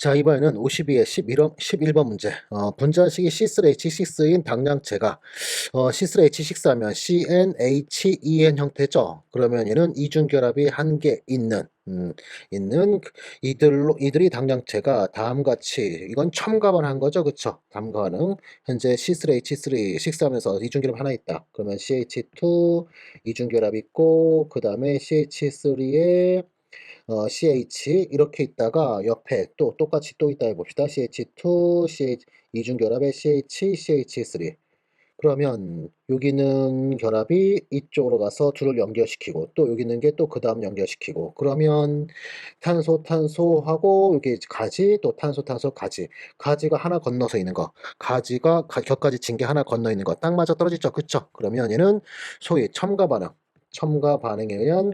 자, 이번에는 52의 11번 문제. 분자식이 C3H6인 당량체가 C3H6 하면 CnHen 형태죠. 그러면 얘는 이중결합이 한 개 있는 이들이 당량체가 다음과 같이 이건 첨가반한 거죠, 그쵸? 다음과는 현재 C3H3 식사하면서 이중결합 하나 있다. 그러면 CH2 이중결합 있고 그 다음에 CH3에 CH 이렇게 있다가 옆에 또 똑같이 또 있다 해봅시다. CH2, CH 이중결합의 CH, CH3. 그러면 여기 있는 결합이 이쪽으로 가서 둘을 연결시키고 또 여기 있는 게 또 그 다음 연결시키고 그러면 탄소 탄소하고 여기 가지 또 탄소 탄소 가지가 하나 건너서 있는 거 가지가 격가지 진 게 하나 건너 있는 거 딱 맞아 떨어지죠, 그쵸? 그러면 얘는 소위 첨가 반응에 의한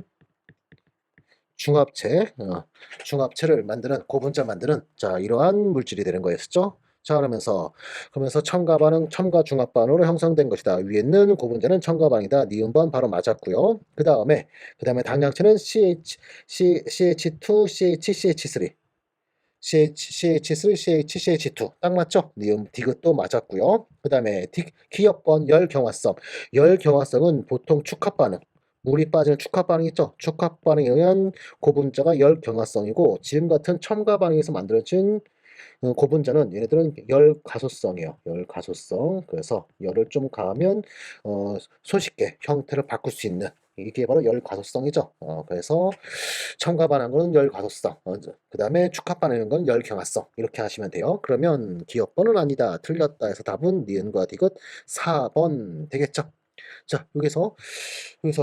중합체를 만드는 고분자 만드는 자 이러한 물질이 되는 거였죠. 자 그러면서 첨가 반응, 첨가 중합 반응으로 형성된 것이다. 위에 있는 고분자는 첨가 반응이다. 니은번 바로 맞았고요. 그 다음에 당량체는 CH2, CH, CH3. CH3, CH, CH2 딱 맞죠? 니은 디귿도 맞았고요. 그 다음에 기억번 열경화성. 열경화성은 보통 축합 반응. 물이 빠지는 축합 반응 있죠? 축합 반응에 의한 고분자가 열경화성이고 지금 같은 첨가 반응에서 만들어진 고분자는 얘네들은 열가소성이에요. 열가소성. 그래서 열을 좀 가하면 손쉽게 형태를 바꿀 수 있는 이게 바로 열가소성이죠. 그래서 첨가 반응한 거는 열가소성. 그 다음에 축합 반응한 건 열경화성. 이렇게 하시면 돼요. 그러면 기억번은 아니다. 틀렸다 해서 답은 니은과 디귿 4번 되겠죠. 자, 여기서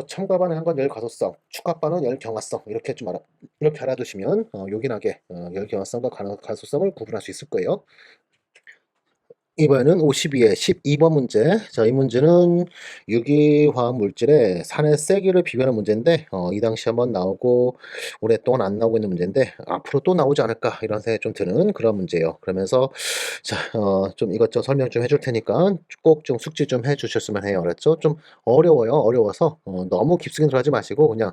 첨가 반응한 건 열가소성, 축합 반응은 열경화성 이렇게 알아두시면 요긴하게 열경화성과 가소성을 구분할 수 있을 거예요. 이번에는 52의 12번 문제. 자, 이 문제는 유기화학 물질의 산의 세기를 비교하는 문제인데, 이 당시 한번 나오고, 오랫동안 안 나오고 있는 문제인데, 앞으로 또 나오지 않을까, 이런 생각이 좀 드는 그런 문제예요. 그러면서, 자, 좀 이것저것 설명 좀 해줄 테니까 꼭 좀 숙지 좀 해주셨으면 해요. 알았죠? 좀 어려워요. 어려워서, 너무 깊숙이 들어가지 마시고, 그냥,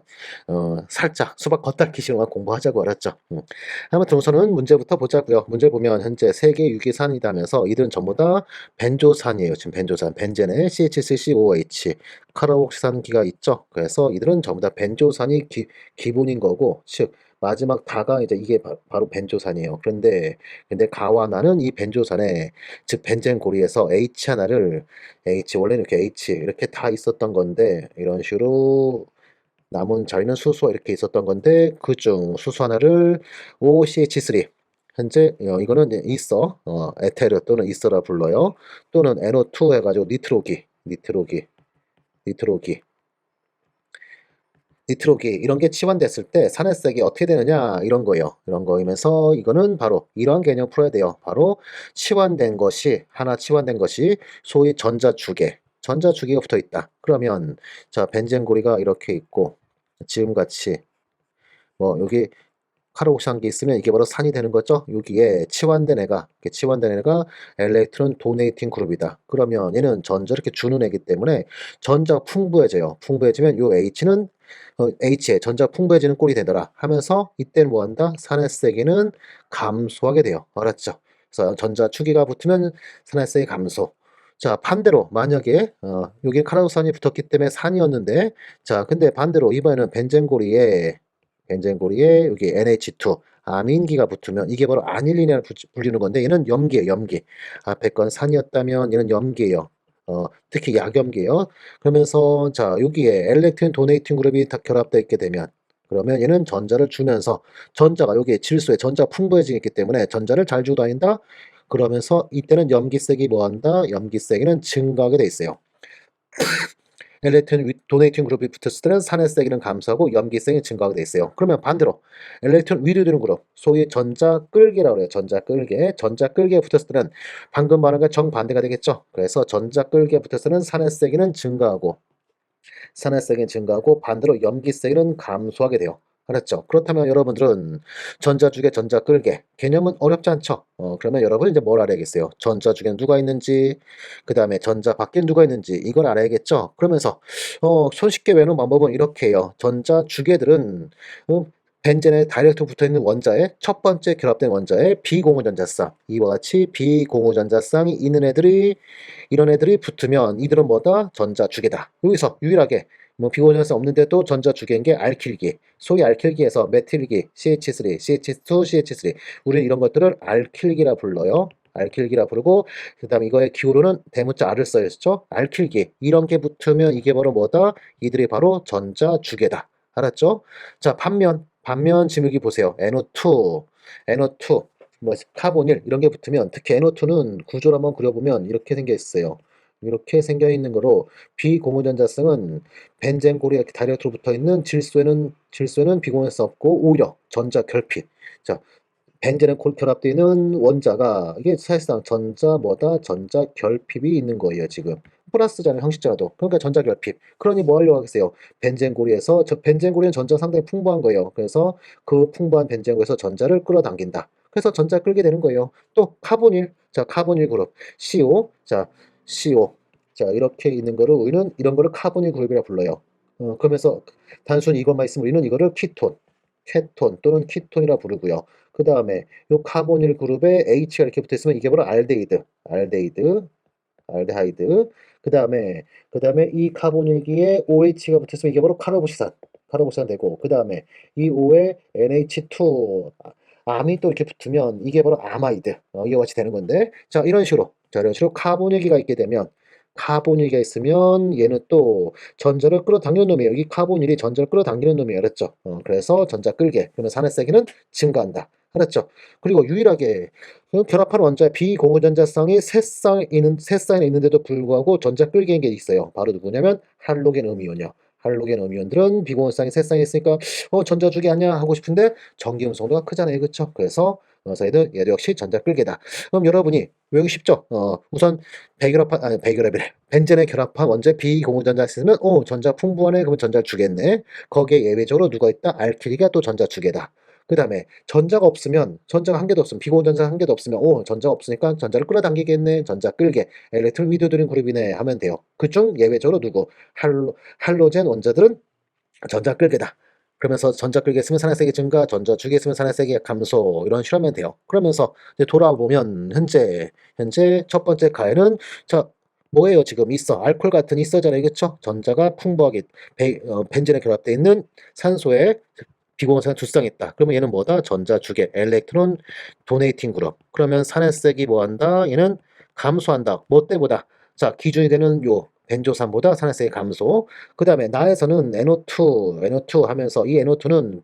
살짝 수박 겉핥기식으로만 공부하자고, 알았죠? 아무튼 우선은 문제부터 보자고요. 문제 보면 현재 세계 유기산이라면서 이들은 전부 다 벤조산이에요. 지금 벤조산, 벤젠에 CH3COH, 카르옥시산기가 있죠. 그래서 이들은 전부 다 벤조산이 기본인 거고, 즉 마지막 다가 이제 이게 바로 벤조산이에요. 근데 가와 나는 이 벤조산에 즉 벤젠 고리에서 H 하나를 원래는 이렇게 H 이렇게 다 있었던 건데 이런 식으로 남은 자리는 수소가 이렇게 있었던 건데 그중 수소 하나를 OCH3 현재 이거는 이제 에테르 또는 이서라 불러요. 또는 NO2 해가지고 니트로기 이런 게 치환됐을 때 산화색이 어떻게 되느냐 이런 거예요. 이런 거이면서 이거는 바로 이런 개념 풀어야 돼요. 바로 하나 치환된 것이 소위 전자주기가 붙어 있다. 그러면 자 벤젠 고리가 이렇게 있고 지금같이 여기 카르옥시한게 있으면 이게 바로 산이 되는 거죠. 여기에 치환된 애가 엘렉트론 도네이팅 그룹이다. 그러면 얘는 전자 이렇게 주는 애기 때문에 전자가 풍부해져요. 풍부해지면 요 H에 전자 풍부해지는 꼴이 되더라 하면서 이때는 뭐 한다? 산화세기는 감소하게 돼요. 알았죠? 그래서 전자 주기가 붙으면 산화세기 감소. 자, 반대로 만약에 여기 카르옥산이 붙었기 때문에 산이었는데 자, 근데 반대로 이번에는 벤젠고리에 여기 NH2 아민기가 붙으면 이게 바로 아닐린이라고 불리는 건데 얘는 염기예요, 염기. 앞에 건 산이었다면 얘는 염기예요. 특히 약염기예요. 그러면서 자 여기에 엘렉트론 도네이팅 그룹이 다 결합되어 있게 되면 그러면 얘는 전자를 주면서 전자가 여기 질소에 전자 풍부해지기 때문에 전자를 잘 주고 다닌다. 그러면서 이때는 염기색이 뭐한다? 염기색이는 증가하게 돼 있어요. 엘렉트론 도네이팅 그룹이 붙었을 때는 산화세기는 감소하고 염기성이 증가하게 돼 있어요. 그러면 반대로 엘렉트론 위로 드는 그룹, 소위 전자끌기라고 해요. 전자끌기에 붙었을 때는 방금 말한 것 정반대가 되겠죠. 그래서 전자끌기에 붙었을 때는 산화세기는 증가하고 반대로 염기세기는 감소하게 돼요. 알았죠? 그렇다면 여러분들은 전자주계, 전자끌계 개념은 어렵지 않죠? 그러면 여러분 이제 뭘 알아야겠어요? 전자주계는 누가 있는지, 그 다음에 전자 밖에 누가 있는지 이걸 알아야겠죠? 그러면서 손쉽게 외우는 방법은 이렇게 해요. 전자주계들은 벤젠에 다이렉트 붙어있는 원자의 첫 번째 결합된 원자의 비공유전자쌍, 이와 같이 비공유전자쌍이 있는 애들이, 이런 애들이 붙으면 이들은 뭐다? 전자주계다. 여기서 유일하게 뭐 비공유전자쌍 없는데도 전자주계인 게 알킬기, 소위 알킬기에서 메틸기, CH3, CH2, CH3, 우리는 이런 것들을 알킬기라 불러요. 알킬기라 부르고, 그 다음에 이거의 기호로는 대문자 R을 써있죠. 알킬기, 이런 게 붙으면 이게 바로 뭐다? 이들이 바로 전자주계다. 알았죠? 자, 반면 지금 여기 보세요. NO2, NO2, 뭐 카본일 이런 게 붙으면, 특히 NO2는 구조를 한번 그려보면 이렇게 생겨 있어요. 이렇게 생겨 있는 거로, 비고무전자성은 벤젠 고리에 이렇게 다이렉트로 붙어 있는 질소에는 비고무전자성 없고 오히려 전자 결핍. 자, 벤젠에 결합되어 있는 원자가 이게 사실상 전자 결핍이 있는 거예요, 지금. 플러스잖아요, 형식자라도. 그러니까 전자 결핍. 그러니 뭐 하려고 하겠어요? 벤젠 고리에서, 벤젠 고리는 전자가 상당히 풍부한 거예요. 그래서 그 풍부한 벤젠 고리에서 전자를 끌어당긴다. 그래서 전자 끌게 되는 거예요. 또 카본일. 자, 카본일 그룹. CO. 자, CO. 자, 이렇게 있는 거를 우리는 이런 거를 카본일 그룹이라 불러요. 그러면서 단순히 이것만 있으면 우리는 이거를 케톤 또는 키톤이라 부르고요. 그 다음에 이 카보닐 그룹에 H가 이렇게 붙어 있으면 이게 바로 알데하이드. 그 다음에 이 카보닐기에 OH가 붙어 있으면 이게 바로 카르보시산 되고, 그 다음에 이 O에 NH2 암이 또 이렇게 붙으면 이게 바로 아마이드. 이와 같이 되는 건데, 자, 이런 식으로 카보닐기가 있게 되면, 카보닐기가 있으면 얘는 또 전자를 끌어당기는 놈이에요. 여기 카보닐이 전자를 끌어당기는 놈이에요. 알았죠? 그래서 전자 끌게. 그러면 산화세기는 증가한다. 알았죠? 그리고 유일하게 결합한 원자의 비공유전자성이 세 쌍에 있는데도 불구하고 전자 끌기인 게 있어요. 바로 누구냐면 할로겐 음이온이요. 할로겐 음이온들은 비공유전자성이 세 쌍에 있으니까 전자주기 아니야 하고 싶은데 전기 음성도가 크잖아요. 그렇죠? 그래서 얘도 역시 전자 끌기다. 그럼 여러분이 외우기 쉽죠? 우선 백결합이래. 벤젠에 결합한 원자 비공유전자 있으면 전자 풍부하네. 그러면 전자 주겠네. 거기에 예외적으로 누가 있다? 알키리가 또 전자 주게다. 그 다음에 전자가 한 개도 없으면, 비공유전자 한 개도 없으면 전자가 없으니까 전자를 끌어당기겠네. 전자 끌게. 엘렉트론 위도드린 그룹이네 하면 돼요. 그중 예외적으로 누구? 할로젠 원자들은 전자 끌게다. 그러면서 전자 끌게 쓰면 산화세기 증가, 전자 주게 쓰면 산화세기 감소, 이런 식으로 하면 돼요. 그러면서 이제 돌아보면 현재 첫 번째 가에는, 자, 뭐예요? 지금 알코올 같은 있어잖아요. 그쵸? 전자가 풍부하게 벤젠에 결합되어 있는 산소에 비공유전자 두 쌍 있다. 그러면 얘는 뭐다? 전자 주계, 엘렉트론 도네이팅 그룹. 그러면 산화색이 뭐한다? 얘는 감소한다. 뭐 때보다? 자, 기준이 되는 요 벤조산보다 산화색이 감소. 그 다음에 나에서는 NO2 하면서, 이 NO2는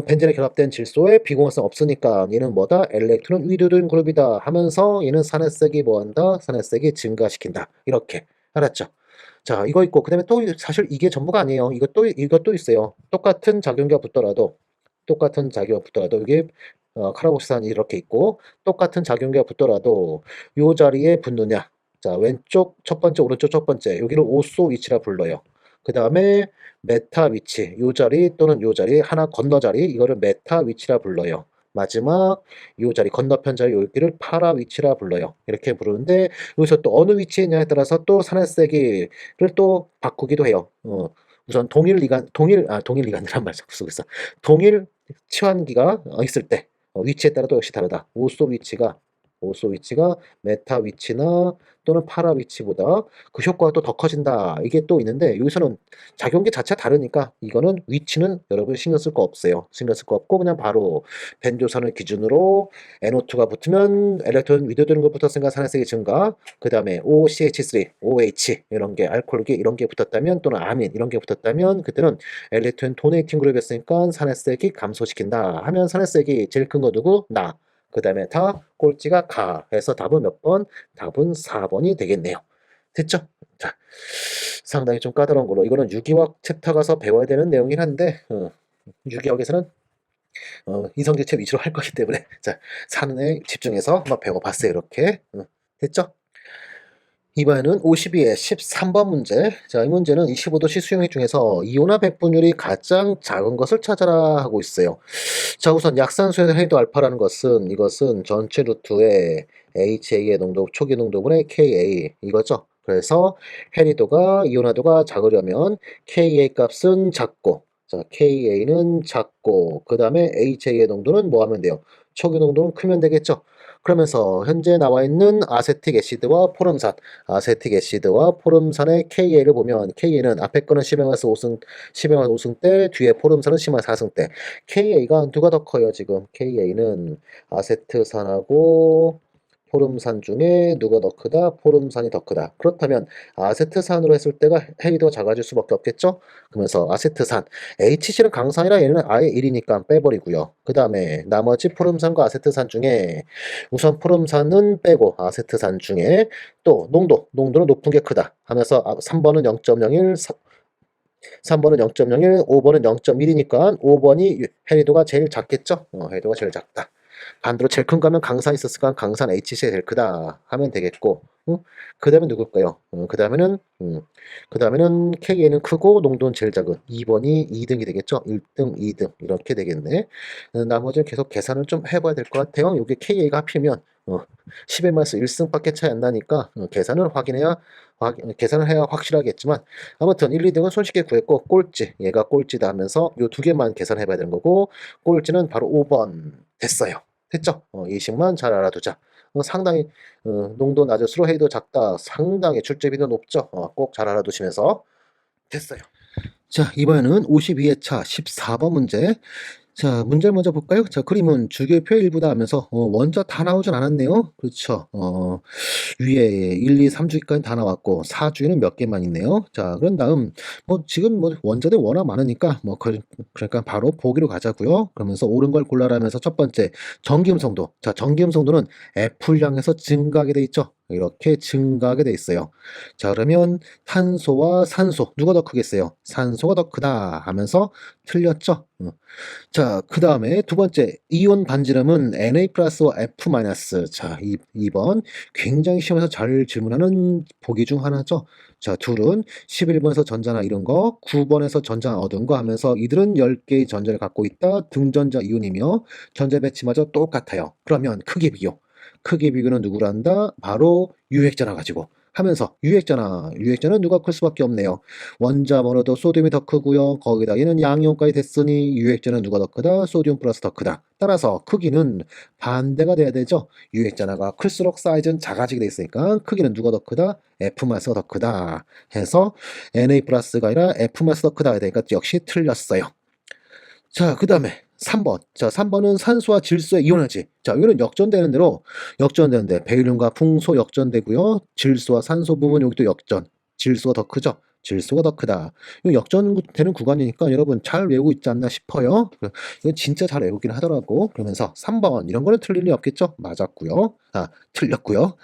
벤젠에 결합된 질소에 비공유성 없으니까 얘는 뭐다? 엘렉트론 위도된 그룹이다 하면서 얘는 산화색이 뭐한다? 산화색이 증가시킨다. 이렇게. 알았죠? 자, 이거 있고, 그 다음에 또 사실 이게 전부가 아니에요. 이것도 있어요. 똑같은 작용기가 붙더라도 이게 카라복시산이 이렇게 있고, 똑같은 작용기가 붙더라도 요 자리에 붙느냐. 자, 왼쪽 첫 번째, 오른쪽 첫 번째. 여기를 오소 위치라 불러요. 그 다음에 메타 위치. 요 자리 또는 요 자리, 하나 건너 자리, 이거를 메타 위치라 불러요. 마지막 요 자리, 건너편 자리, 여기를 파라 위치라 불러요. 이렇게 부르는데, 여기서 또 어느 위치에 있냐에 따라서 또 산화세기를 또 바꾸기도 해요. 우선 동일 리간이란 말 자꾸 쓰고 있어. 동일 치환기가 있을 때 위치에 따라 또 역시 다르다. 오소 위치가 메타 위치나 또는 파라 위치보다 그 효과가 또 더 커진다. 이게 또 있는데, 여기서는 작용기 자체가 다르니까 이거는 위치는 여러분 신경 쓸 거 없어요. 신경 쓸 거 없고 그냥 바로 벤조산을 기준으로 NO2가 붙으면 엘렉트론 위도되는 것 붙었으니까 산화색이 증가. 그 다음에 OCH3, OH 이런 게 알코올기 이런 게 붙었다면, 또는 아민 이런 게 붙었다면 그때는 엘렉트론 도네이팅 그룹이었으니까 산화색이 감소시킨다 하면, 산화색이 제일 큰 거 누구? 나. 그 다음에 다 꼴찌가 가 해서 답은 몇 번? 답은 4번이 되겠네요. 됐죠? 자, 상당히 좀 까다로운 걸로, 이거는 유기화학 챕터 가서 배워야 되는 내용이긴 한데, 유기화학에서는 이성질체 위주로 할 거기 때문에, 자, 산에 집중해서 한번 배워봤어요. 이렇게. 됐죠? 이번에는 52의 13번 문제. 자, 이 문제는 25도씨 수용액 중에서 이온화 배분율이 가장 작은 것을 찾아라 하고 있어요. 자, 우선 약산수의 해도 알파라는 것은, 이것은 전체 루트의 HA의 농도, 초기 농도분의 KA 이거죠. 그래서 해리도가, 이온화도가 작으려면 KA 값은 작고, 자, Ka는 작고 그 다음에 HA의 농도는 뭐 하면 돼요? 초기 농도는 크면 되겠죠. 그러면서 현재 나와 있는 아세틱 애시드와 포름산, 아세틱 애시드와 포름산의 KA를 보면 KA는 앞에 거는 10-5승, 10-5승 때, 뒤에 포름산은 10-4승 때. KA가 누가 더 커요, 지금? KA는 아세트산하고 포름산 중에 누가 더 크다? 포름산이 더 크다. 그렇다면 아세트산으로 했을 때가 헤이도가 작아질 수밖에 없겠죠? 그러면서 아세트산, HC는 강산이라 얘는 아예 1이니까 빼버리고요. 그 다음에 나머지 포름산과 아세트산 중에 우선 포름산은 빼고 아세트산 중에 또 농도는 높은 게 크다 하면서 3번은 0.01, 3번은 0.01, 5번은 0.1이니까 5번이 해리도가 제일 작겠죠? 해리도가 제일 작다. 반대로 제일 큰 거면 강산 있었으니까 강산 HC가 제일 크다 하면 되겠고, 그 다음에 누굴까요? 그 다음에는 K는 크고 농도는 제일 작은 2번이 2등이 되겠죠? 1등, 2등 이렇게 되겠네. 나머지는 계속 계산을 좀 해봐야 될 것 같아요. 여기 KA가 하필이면 10의 마이너스 1승밖에 차이 안 나니까 계산을 해야 확실하겠지만 아무튼 1, 2등은 손쉽게 구했고 꼴찌 얘가 꼴찌다 하면서 요 두 개만 계산해 봐야 되는 거고 꼴찌는 바로 5번 됐어요. 됐죠? 이 식만 잘 알아두자. 상당히 농도 낮을수록 해도 작다. 상당히 출제비도 높죠. 꼭 잘 알아두시면서 됐어요. 자, 이번에는 52회차 14번 문제. 자, 문제를 먼저 볼까요? 자, 그림은 주기표 일부다 하면서 원자 다 나오진 않았네요. 그렇죠. 위에 1, 2, 3주기까지 다 나왔고 4주기는 몇 개만 있네요. 자, 그런 다음 지금 원자들 워낙 많으니까 그러니까 바로 보기로 가자고요. 그러면서 옳은 걸 골라라면서 첫 번째 전기음성도. 자, 전기음성도는 F를 향해서 증가하게 돼 있죠. 이렇게 증가하게 돼 있어요. 자, 그러면 탄소와 산소 누가 더 크겠어요? 산소가 더 크다 하면서 틀렸죠. 자, 그 다음에 두 번째, 이온 반지름은 Na 플러스와 F 마이너스. 자, 2번. 굉장히 시험에서 잘 질문하는 보기 중 하나죠. 자, 둘은 11번에서 전자나 이런 거, 9번에서 전자 얻은 거 하면서 이들은 10개의 전자를 갖고 있다. 등전자 이온이며 전자 배치마저 똑같아요. 그러면 크기 비교. 크기 비교는 누구란다? 바로 유액전화 가지고. 하면서 유액전은 누가 클 수밖에 없네요. 원자 번호도 소듐이 더 크고요. 거기다 얘는 양이온까지 됐으니 유액전은 누가 더 크다? 소듐 플러스 더 크다. 따라서 크기는 반대가 돼야 되죠. 유액전화가 클수록 사이즈는 작아지게 돼 있으니까 크기는 누가 더 크다? F 마스가 더 크다. 해서 Na 플러스가 아니라 F 마스 더 크다. 되니까 역시 틀렸어요. 자, 그 다음에 3번. 자, 3번은 산소와 질소의 이온화지. 자, 이거는 역전되는데 베일륨과 풍소 역전되고요. 질소와 산소 부분 여기도 역전. 질소가 더 크죠? 질소가 더 크다. 이거 역전되는 구간이니까 여러분 잘 외우고 있지 않나 싶어요. 이건 진짜 잘 외우긴 하더라고. 그러면서 3번 이런 거는 틀릴 리 없겠죠? 맞았고요. 틀렸고요.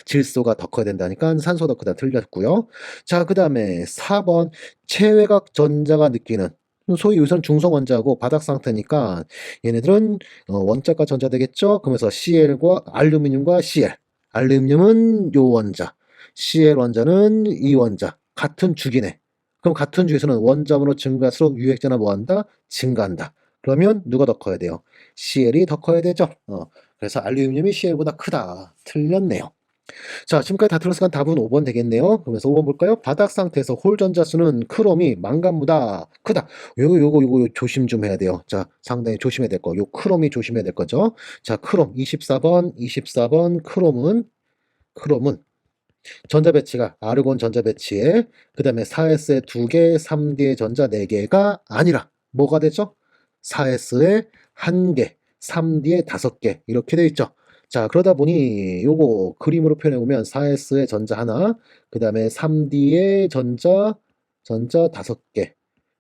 질소가 더 커야 된다니까 산소 더 크다 틀렸고요. 자, 그 다음에 4번 체외각 전자가 느끼는 소위 여기서는 중성 원자고 바닥 상태니까 얘네들은 원자가 전자 되겠죠? 그러면서 Cl과 알루미늄과 Cl. 알루미늄은 요 원자, Cl 원자는 이 원자. 같은 주기네. 그럼 같은 주에서는 원자번호 증가할수록 유액전화 뭐한다? 증가한다. 그러면 누가 더 커야 돼요? Cl이 더 커야 되죠? 그래서 알루미늄이 Cl보다 크다. 틀렸네요. 자, 지금까지 다 틀렸으니까 답은 5번 되겠네요. 그러면서 5번 볼까요? 바닥 상태에서 홀 전자 수는 크롬이 망간보다 크다. 요거 조심 좀 해야 돼요. 자, 상당히 조심해야 될 거. 요 크롬이 조심해야 될 거죠. 자, 크롬 24번 크롬은 전자 배치가 아르곤 전자 배치에 그다음에 4s에 2개, 3D의 전자 4개가 아니라 뭐가 되죠? 4s에 1개, 3D에 5개 이렇게 돼 있죠. 자, 그러다 보니 요거 그림으로 표현해 보면 4s의 전자 하나, 그다음에 3D의 전자 5개.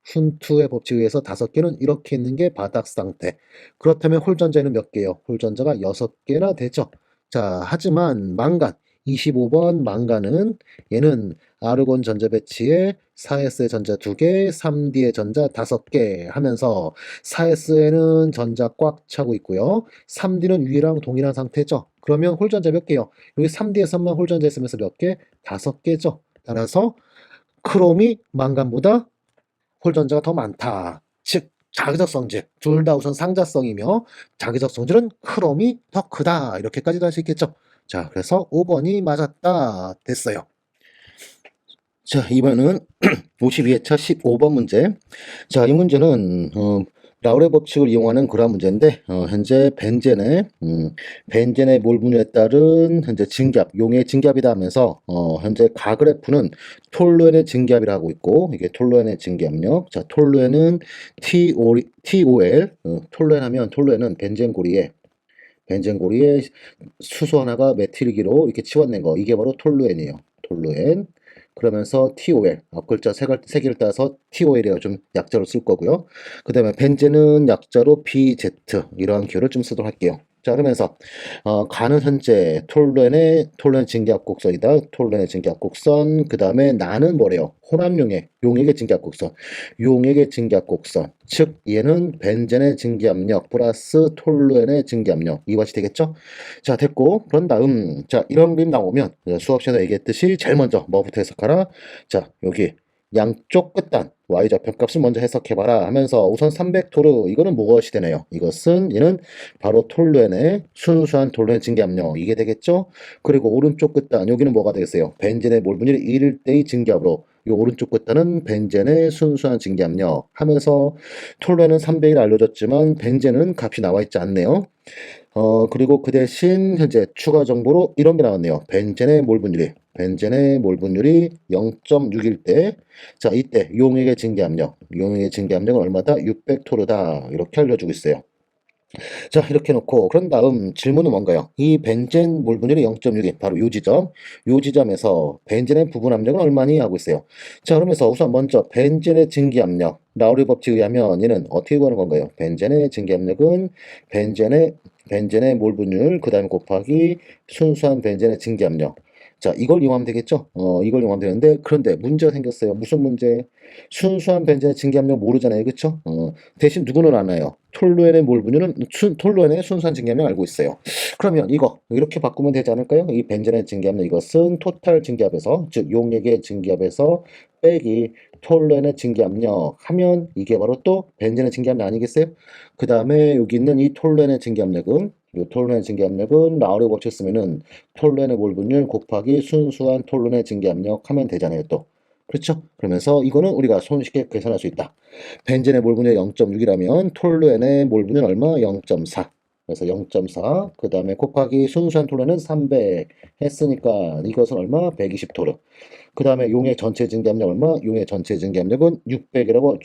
훈투의 법칙에 의해서 5개는 이렇게 있는 게 바닥 상태. 그렇다면 홀 전자에는 몇 개요? 홀 전자가 6개나 되죠. 자, 하지만 망간 25번 망간은 얘는 아르곤 전자 배치에 4s의 전자 2개, 3D의 전자 5개 하면서 4s에는 전자 꽉 차고 있고요. 3D는 위랑 동일한 상태죠. 그러면 홀전자 몇 개요? 여기 3D에서만 홀전자 있으면서 몇 개? 5개죠. 따라서 크롬이 망간보다 홀전자가 더 많다. 즉 자기적 성질, 둘 다 우선 상자성이며 자기적 성질은 크롬이 더 크다. 이렇게까지도 할 수 있겠죠. 자, 그래서 5번이 맞았다. 됐어요. 자, 이번은 52회차 15번 문제. 자, 이 문제는 라우레 법칙을 이용하는 그런 문제인데 현재 벤젠의 몰분율에 따른 현재 증기압, 용의 증기압이다 하면서 현재 가그래프는 톨루엔의 증기압이라 하고 있고 이게 톨루엔의 증기압력. 자, 톨루엔은 TOL, 톨루엔은 벤젠고리에 수소 하나가 메틸기로 이렇게 치워낸 거. 이게 바로 톨루엔이에요. 톨루엔. 그러면서 TOL, 앞 글자 세 개를 따서 TOL이라고 좀 약자로 쓸 거고요. 그 다음에 벤젠은 약자로 BZ, 이러한 기호를 좀 쓰도록 할게요. 자, 그러면서 가는 현재 톨루엔의 증기압 곡선이다. 톨루엔의 증기압 곡선. 그 다음에 나는 뭐래요? 용액의 증기압 곡선. 용액의 증기압 곡선. 즉 얘는 벤젠의 증기압력 플러스 톨루엔의 증기압력. 이것이 되겠죠? 자, 됐고, 그런 다음, 자, 이런 그림 나오면, 수업 시간에 얘기했듯이, 제일 먼저 뭐부터 해석하라? 자, 여기, 양쪽 끝단, y좌표값을 먼저 해석해봐라 하면서, 우선 300토르, 이거는 무엇이 되나요? 얘는 바로 순수한 톨루엔 증기압력, 이게 되겠죠? 그리고 오른쪽 끝단, 여기는 뭐가 되겠어요? 벤젠의 몰분율이 1대2 증기압으로, 이 오른쪽 끝단은 벤젠의 순수한 증기압력 하면서, 톨루엔은 300을 알려줬지만, 벤젠은 값이 나와 있지 않네요. 그리고 그 대신 현재 추가 정보로 이런 게 나왔네요. 벤젠의 몰분율이 0.6일 때, 자, 이때 용액의 증기압력은 얼마다? 600토르다. 이렇게 알려주고 있어요. 자, 이렇게 놓고 그런 다음 질문은 뭔가요? 이 벤젠 몰분율이 0.6이 바로 요 지점에서 벤젠의 부분 압력은 얼마니 하고 있어요. 자, 그러면서 우선 먼저 벤젠의 증기압력, 라우리 법칙에 의하면 얘는 어떻게 구하는 건가요? 벤젠의 증기압력은 벤젠의 몰분율 그다음에 곱하기 순수한 벤젠의 증기압력. 자, 이걸 이용하면 되겠죠? 이걸 이용하면 되는데, 그런데 문제가 생겼어요. 무슨 문제? 순수한 벤젠의 증기압력 모르잖아요. 그쵸? 대신 누구는 알아요? 톨루엔의 순수한 증기압력 알고 있어요. 그러면 이거, 이렇게 바꾸면 되지 않을까요? 이 벤젠의 증기압력, 이것은 토탈 증기압에서, 즉, 용액의 증기압에서 빼기 톨루엔의 증기압력 하면 이게 바로 또 벤젠의 증기압력 아니겠어요? 그 다음에 여기 있는 이 톨루엔의 증기압력은 라우르 법칙 쓰면은 톨루엔의 몰분율 곱하기 순수한 톨루엔의 증기압력 하면 되잖아요, 또. 그렇죠? 그러면서 이거는 우리가 손쉽게 계산할 수 있다. 벤젠의 몰분율 0.6이라면 톨루엔의 몰분율 얼마? 0.4. 그래서 0.4. 그 다음에 곱하기 순수한 톨루엔은 300 했으니까 이것은 얼마? 120토르. 그 다음에 용의 전체 증기압력 얼마? 용의 전체 증기압력은 600이라고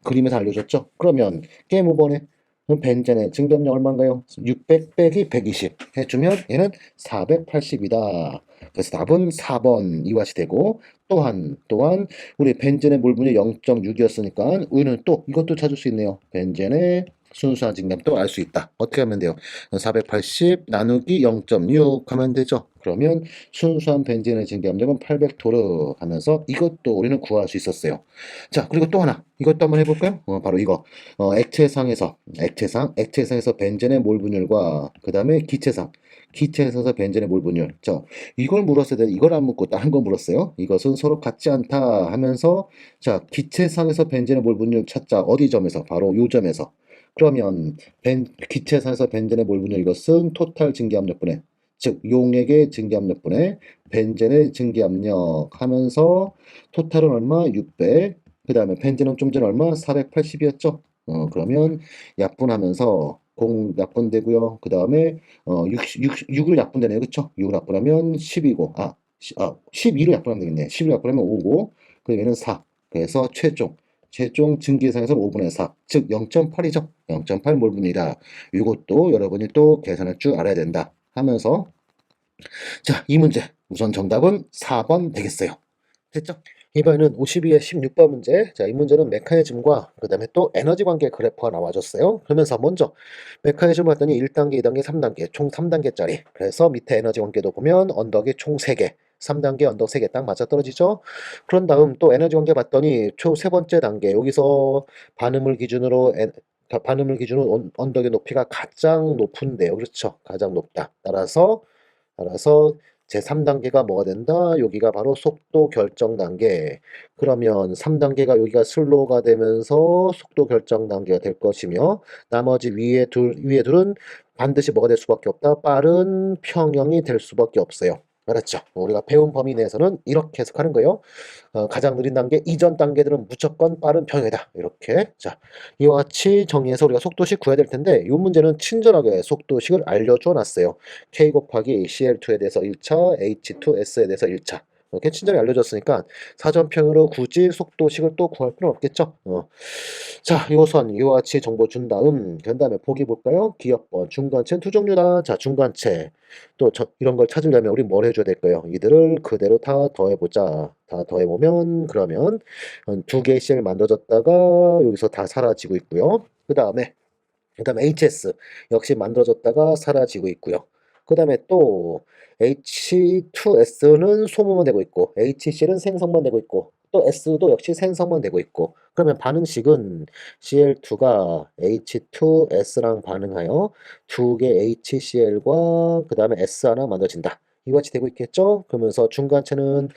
그림에서 알려줬죠? 그러면 게임 오버네. 그럼 벤젠의 증기압력 얼마인가요? 600 빼기 120 해주면 얘는 480이다. 그래서 답은 4번 이와시 되고 또한 우리 벤젠의 몰분율 0.6이었으니까 우리는 또 이것도 찾을 수 있네요. 벤젠의 순수한 증기압도 알 수 있다. 어떻게 하면 돼요? 480 나누기 0.6 하면 되죠. 그러면 순수한 벤젠의 증기압력은 800토르 하면서 이것도 우리는 구할 수 있었어요. 자, 그리고 또 하나. 이것도 한번 해볼까요? 바로 이거. 액체상에서 벤젠의 몰분율과 그 다음에 기체에서 벤젠의 몰분율. 자, 이걸 물었어야 돼. 이걸 안 묻고 다른 거 물었어요. 이것은 서로 같지 않다 하면서 자, 기체상에서 벤젠의 몰분율 찾자. 어디 점에서? 바로 요 점에서. 그러면 기체상에서 벤젠의 몰분율 이것은 토탈 증기압력분의 즉 용액의 증기압력분의 벤젠의 증기압력 하면서 토탈은 얼마? 600. 그 다음에 벤젠은 좀 전에 얼마? 480이었죠. 그러면 약분하면서 약분되고요. 그 다음에 6을 약분되네요. 그쵸? 6을 약분하면 10이고 12로 약분하면 되겠네. 12로 약분하면 5고 그럼 얘는 4. 그래서 최종 증기계산에서 5분의 4, 즉 0.8이죠. 0.8 몰분이다. 이것도 여러분이 또 계산할 줄 알아야 된다 하면서 자, 이 문제 우선 정답은 4번 되겠어요. 됐죠? 이번에는 52의 16번 문제. 자, 이 문제는 메커니즘과 그 다음에 또 에너지 관계 그래프가 나와줬어요. 그러면서 먼저 메커니즘을 봤더니 1단계, 2단계, 3단계, 총 3단계짜리. 그래서 밑에 에너지 관계도 보면 언덕이 총 3개. 3단계 언덕 3개 딱 맞아떨어지죠. 그런 다음 또 에너지 관계 봤더니 세 번째 단계 여기서 반음을 기준으로 언덕의 높이가 가장 높은데요. 그렇죠? 가장 높다. 따라서 제3단계가 뭐가 된다? 여기가 바로 속도 결정 단계. 그러면 3단계가 여기가 슬로우가 되면서 속도 결정 단계가 될 것이며 나머지 위에 둘은 반드시 뭐가 될 수밖에 없다? 빠른 평형이 될 수밖에 없어요. 알았죠? 우리가 배운 범위 내에서는 이렇게 해석하는 거예요. 가장 느린 단계, 이전 단계들은 무조건 빠른 평형이다. 이렇게. 자, 이와 같이 정리해서 우리가 속도식 구해야 될 텐데, 이 문제는 친절하게 속도식을 알려줘 놨어요. K 곱하기 CL2에 대해서 1차, H2S에 대해서 1차. 이렇게 친절히 알려줬으니까 사전평으로 굳이 속도식을 또 구할 필요는 없겠죠. 자, 요선 이와 같이 정보 준 다음, 그 다음에 보기 볼까요? 기업번, 중간체는 두 종류다. 자, 중간체. 또 이런 걸 찾으려면 우리 뭘 해줘야 될까요? 이들을 그대로 다 더해보자. 다 더해보면 그러면 두 개의 셀 만들어졌다가 여기서 다 사라지고 있고요. 그 다음에 HS 역시 만들어졌다가 사라지고 있고요. 그 다음에 또 H2S는 소모만 되고 있고 HCl은 생성만 되고 있고 또 S도 역시 생성만 되고 있고 그러면 반응식은 Cl2가 H2S랑 반응하여 두 개 HCl과 그 다음에 S 하나 만들어진다. 이와 같이 되고 있겠죠? 그러면서 중간체는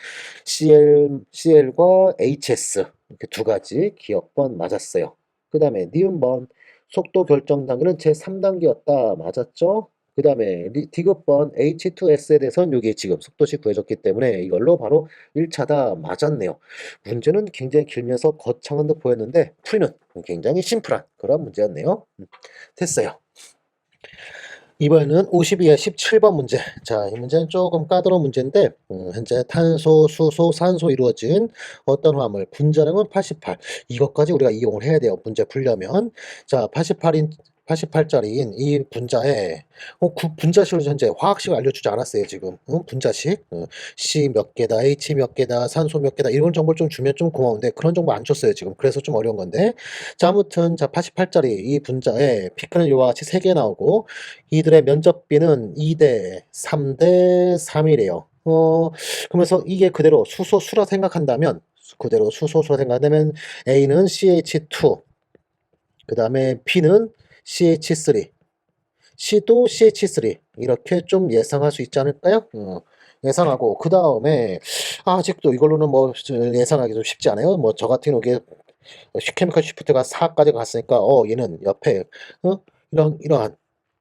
CL과 HS 이렇게 두 가지 기억번 맞았어요. 그 다음에 니은번 속도 결정 단계는 제3단계였다. 맞았죠? 그 다음에 디귿번 H2S에 대해서는 이게 지금 속도식 구해졌기 때문에 이걸로 바로 1차다. 맞았네요. 문제는 굉장히 길면서 거창한 듯 보였는데 풀이는 굉장히 심플한 그런 문제였네요. 됐어요. 이번에는 52의 17번 문제. 자, 이 문제는 조금 까다로운 문제인데, 현재 탄소, 수소, 산소 이루어진 어떤 화물, 분자량은 88. 이것까지 우리가 이용을 해야 돼요. 문제 풀려면. 자, 88짜리인 이 분자에, 분자식을 현재 화학식 알려주지 않았어요, 지금. 분자식. C 몇 개다, H 몇 개다, 산소 몇 개다, 이런 정보를 좀 주면 좀 고마운데, 그런 정보 안 줬어요, 지금. 그래서 좀 어려운 건데. 자, 아무튼, 자, 88짜리 이 분자에 피크는 이와 같이 3개 나오고, 이들의 면적비는 2대 3대 3이래요. 그러면서 이게 그대로 수소수라 생각한다면 A는 CH2, 그 다음에 B는 CH3, C도 CH3 이렇게 좀 예상할 수 있지 않을까요? 예상하고 그 다음에 아직도 이걸로는 뭐 예상하기 좀 쉽지 않아요. 뭐 저 같은 경우에 케미컬 시프트가 4까지 갔으니까 얘는 옆에 이러한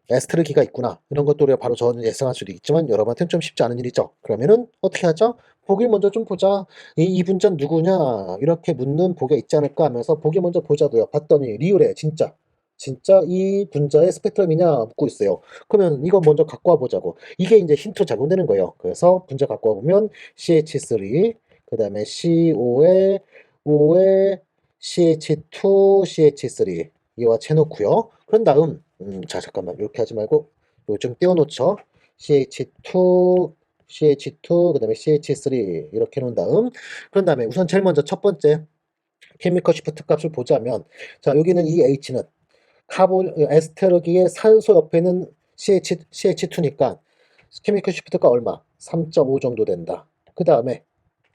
에스테르기가 있구나. 이런 것도 우리가 바로 저는 예상할 수도 있지만 여러분한테는 좀 쉽지 않은 일이죠. 그러면은 어떻게 하죠? 보기 먼저 좀 보자. 이 분자 누구냐? 이렇게 묻는 보기가 있지 않을까 하면서 보기 먼저 보자고요. 봤더니 리을에 진짜 이 분자의 스펙트럼이냐 묻고 있어요. 그러면 이거 먼저 갖고 와 보자고. 이게 이제 힌트로 작용되는 거예요. 그래서 분자 갖고 와 보면 CH3, 그 다음에 CO 에 O에 CH2, CH3 이와 채놓고요. 그런 다음 자 잠깐만 이렇게 하지 말고 요 좀 띄워놓죠. CH2 그 다음에 CH3 이렇게 놓은 다음 그런 다음에 우선 제일 먼저 첫 번째 케미컬 시프트 값을 보자면 자 여기는 이 H는 카본 에스테르기의 산소 옆에는 CH2니까 케미컬 시프트가 얼마? 3.5 정도 된다. 그 다음에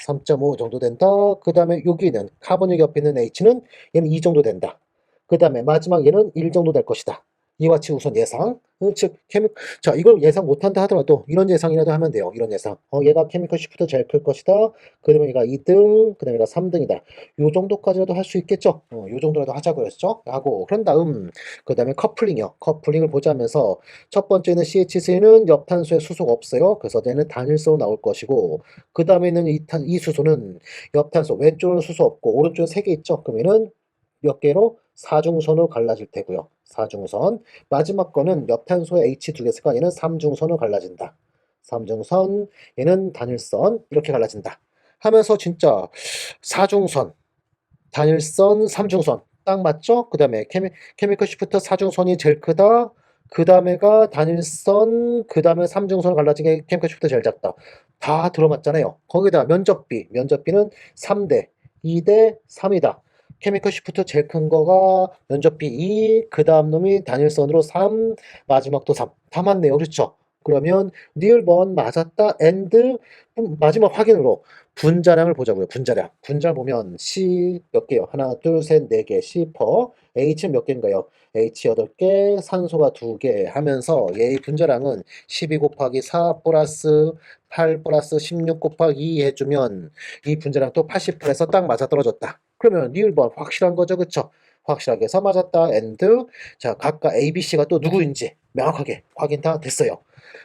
3.5 정도 된다. 그 다음에 여기는 카본이 옆에 있는 H는 얘는 2 정도 된다. 그 다음에 마지막 얘는 1 정도 될 것이다. 이와 같이 우선 예상, 즉 자 이걸 예상 못한다 하더라도 이런 예상이라도 하면 돼요. 이런 예상. 얘가 케미컬 시프트 제일 클 것이다. 그 다음에 얘가 2등, 그 다음에 얘가 3등이다. 요 정도까지라도 할 수 있겠죠. 요 정도라도 하자고 했죠. 하고 그런 다음 그 다음에 커플링이요. 커플링을 보자면서 첫 번째는 CH3는 옆탄소에 수소가 없어요. 그래서 얘는 단일성으로 나올 것이고 그 다음에는 이 수소는 옆탄소 왼쪽은 수소 없고 오른쪽에 3개 있죠. 그러면은 몇 개로? 사중선으로 갈라질 테고요. 사중선. 마지막 거는 옆탄소에 H 두 개 있으니까 얘는 삼중선으로 갈라진다. 삼중선, 얘는 단일선 이렇게 갈라진다. 하면서 진짜 사중선, 단일선, 삼중선 딱 맞죠? 그 다음에 케미컬 시프트 사중선이 제일 크다. 그 다음에가 단일선, 그 다음에 삼중선 갈라진 게 케미컬 시프트 제일 작다. 다 들어맞잖아요. 거기다 면적비는 3대, 2대 3이다. 케미컬 시프트 제일 큰 거가 면적비 2, 그 다음 놈이 단일선으로 3, 마지막도 3. 다 맞네요. 그렇죠? 그러면 니을번 맞았다. 엔드 마지막 확인으로 분자량을 보자고요. 분자량. 분자 보면 C 몇 개요? 하나, 둘, 셋, 네 개. C%. H는 몇 개인가요? H 8개, 산소가 2개 하면서 얘의 분자량은 12 곱하기 4 플러스 8 플러스 16 곱하기 2 해주면 이 분자량 또 80%에서 딱 맞아떨어졌다. 그러면 니을번 확실한 거죠. 그쵸? 확실하게 해서 맞았다. 엔드. 자, 각각 A, B, C가 또 누구인지 명확하게 확인 다 됐어요.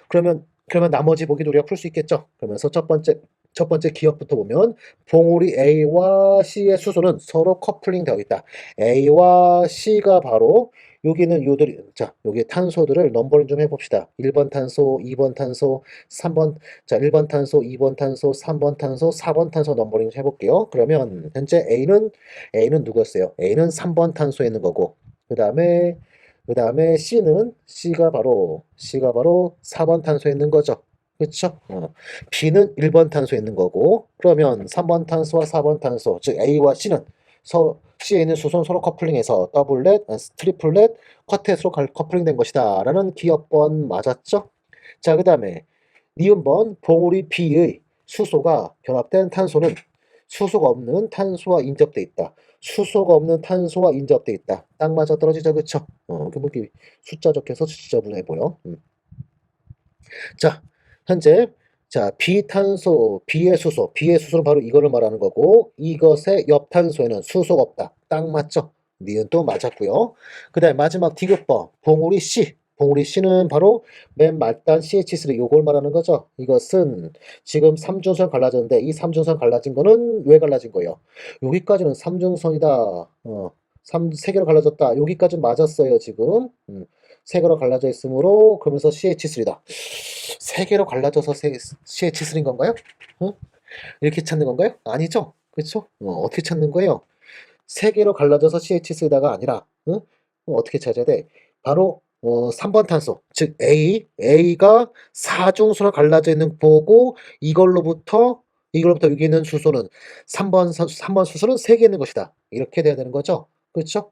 그러면 그러면 나머지 보기도 우리가 풀 수 있겠죠. 그러면서 첫 번째 기억부터 보면 봉우리 A와 C의 수소는 서로 커플링 되어 있다. A와 C가 바로 여기는 요들이 자, 여기 탄소들을 넘버링 좀 해봅시다. 1번 탄소, 2번 탄소, 3번 자, 1번 탄소, 2번 탄소, 3번 탄소, 4번 탄소 넘버링 해볼게요. 그러면 현재 A는 누구였어요? A는 3번 탄소에 있는 거고 그다음에 C가 바로 4번 탄소에 있는 거죠. 그렇죠? B는 1번 탄소에 있는 거고 그러면 3번 탄소와 4번 탄소 즉 A와 C는 C에 있는 수소는 서로 커플링해서 더블렛, 트리플렛, 쿼텟으로 커플링 된 것이다 라는 기억번 맞았죠? 자, 그 다음에 니은번 봉우리 B의 수소가 결합된 탄소는 수소가 없는 탄소와 인접돼 있다. 수소가 없는 탄소와 인접돼 있다. 딱 맞아 떨어지죠, 그쵸? 이렇게 숫자 적혀서 지저분해 보여. 자, 현재 B의 수소는 바로 이거를 말하는 거고 이것의 옆 탄소에는 수소가 없다. 딱 맞죠? 니은 또 맞았고요. 그 다음에 마지막 디귿번 봉우리 C는 바로 맨 말단 CH3 요걸 말하는 거죠. 이것은 지금 삼중선 갈라졌는데 이 삼중선 갈라진 거는 왜 갈라진 거예요? 여기까지는 삼중선이다. 세 개로 갈라졌다. 여기까지 맞았어요, 지금. 세 개로 갈라져 있으므로 그러면서 CH3다. 세 개로 갈라져서 CH3인 건가요? 어? 이렇게 찾는 건가요? 아니죠. 그렇죠? 어떻게 찾는 거예요? 세 개로 갈라져서 CH3다가 아니라 어떻게 찾아야 돼? 바로 3번 탄소, 즉 A가 사중수로 갈라져 있는 거고 이걸로부터 여기 있는 수소는 3번 수소는 3개 있는 것이다. 이렇게 돼야 되는 거죠. 그렇죠?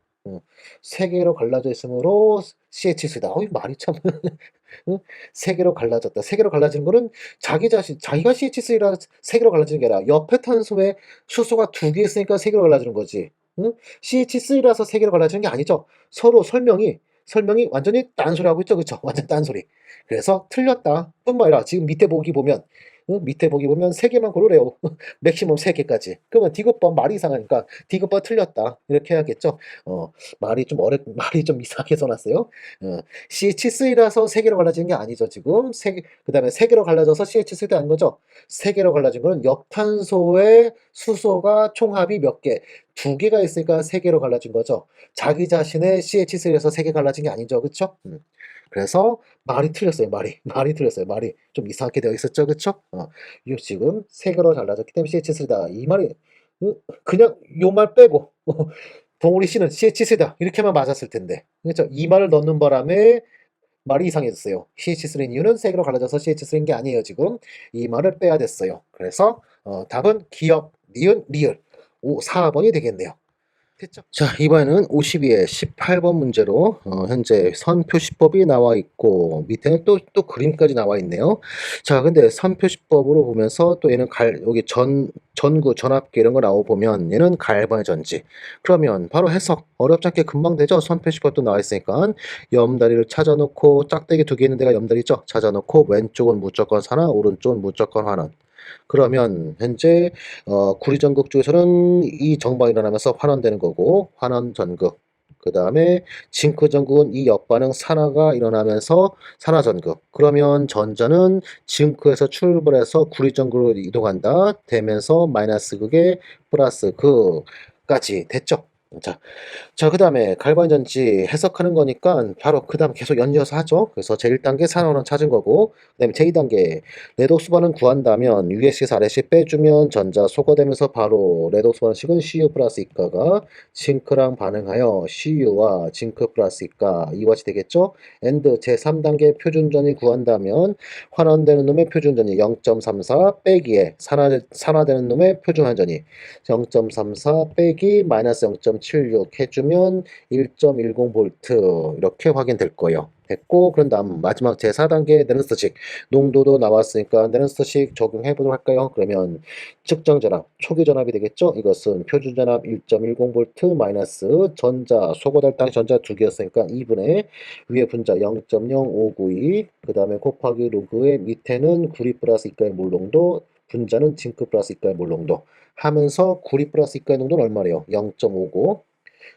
3개로 갈라져 있으므로 CH3다. 말이 참 응? 3개로 갈라졌다. 3개로 갈라지는 거는 자기가 CH3라 3개로 갈라지는 게 아니라 옆에 탄소에 수소가 2개 있으니까 3개로 갈라지는 거지. 응? CH3라서 3개로 갈라지는 게 아니죠. 서로 설명이 완전히 딴소리 하고 있죠. 그쵸? 완전 딴소리. 그래서 틀렸다. 뿐만 아니라 지금 밑에 보기 보면 3개만 고르래요. 맥시멈 3개까지. 그러면 디귿번 말이 이상하니까 디귿번 틀렸다. 이렇게 해야겠죠. 말이 좀 이상하게 써놨어요. CH3라서 3개로 갈라지는 게 아니죠, 지금. 그 다음에 3개로 갈라져서 CH3도 아닌 거죠. 3개로 갈라진 거는 옆탄소의 수소가 총합이 몇 개? 2개가 있으니까 3개로 갈라진 거죠. 자기 자신의 CH3에서 3개 갈라진 게 아니죠, 그쵸? 그래서 말이 틀렸어요, 말이. 말이 틀렸어요, 말이. 좀 이상하게 되어 있었죠, 그쵸? 이거 지금 3개로 갈라졌기 때문에 CH3다. 이 말이, 그냥 요 말 빼고, 봉우리 씨는 CH3다. 이렇게만 맞았을 텐데. 그렇죠? 이 말을 넣는 바람에 말이 이상해졌어요. CH3인 이유는 3개로 갈라져서 CH3인 게 아니에요, 지금. 이 말을 빼야 됐어요. 그래서 답은 기역, 니은, 리을. 4번이 되겠네요. 됐죠? 자, 이번에는 52의 18번 문제로 현재 선표시법이 나와 있고 밑에는 또 그림까지 나와 있네요. 자, 근데 선표시법으로 보면서 또 얘는 여기 전구, 전압계 이런 거 나오고 보면 얘는 갈반의 전지. 그러면 바로 해석 어렵지 않게 금방 되죠? 선표시법도 나와 있으니까 염다리를 찾아놓고 짝대기 2개 있는 데가 염다리죠? 찾아놓고 왼쪽은 무조건 산화, 오른쪽은 무조건 환원. 그러면 현재 구리전극 쪽에서는 이 정방이 일어나면서 환원되는 거고 환원 전극. 그 다음에 징크 전극은 이 역반응 산화가 일어나면서 산화 전극. 그러면 전자는 징크에서 출발해서 구리전극으로 이동한다. 되면서 마이너스 극에 플러스 극까지 됐죠. 그 다음에 갈반전지 해석하는 거니까 바로 그 다음 계속 연이어서 하죠. 그래서 제1단계 산원은 찾은 거고 그 다음에 제2단계 레독스 반응 구한다면 US에서 RSC 빼주면 전자 소거되면서 바로 레독스 반응식은 CU 플러스 이가가 징크랑 반응하여 CU와 징크 플러스 이가 이와 같이 되겠죠. 엔드 제3단계 표준전이 구한다면 환원되는 놈의 표준전이 0.34 빼기에 산화되는 놈의 표준환전이 0.34 빼기 마이너스 0.76 해주면 1.10V 이렇게 확인될 거예요. 됐고 그런 다음 마지막 제4단계 네른스터식 농도도 나왔으니까 네른스터식 적용해 보도록 할까요? 그러면 측정 전압, 초기 전압이 되겠죠? 이것은 표준 전압 1.10V 마이너스 전자 소거될 당시 전자 2개였으니까 2분의 위에 분자 0.0592 그 다음에 곱하기 로그의 밑에는 구리 플러스 이가의 몰농도 분자는 징크 플러스 이가의 몰농도 하면서 구리 플러스 이가의 농도는 얼마래요? 0.59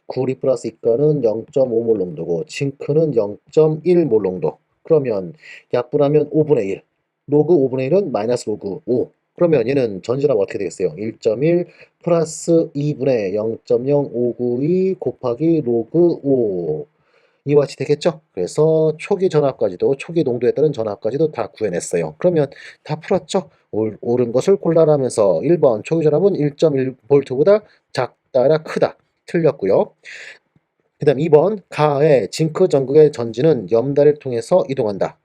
구리 플러스 이가는 0.5몰 농도고 징크는 0.1몰 농도. 그러면 약분하면 5분의 1. 로그 5분의 1은 마이너스 로그 5. 그러면 얘는 전지라면 어떻게 되겠어요? 1.1 플러스 2분의 0.0592 곱하기 로그 5. 이와 같이 되겠죠? 그래서 초기 전압까지도, 초기 농도에 따른 전압까지도 다 구해냈어요. 그러면 다 풀었죠? 옳은 것을 골라라면서 1번 초기 전압은 1.1V보다 작다라 크다. 틀렸고요. 그 다음 2번 가의 징크 전극의 전지는 염다리를 통해서 이동한다.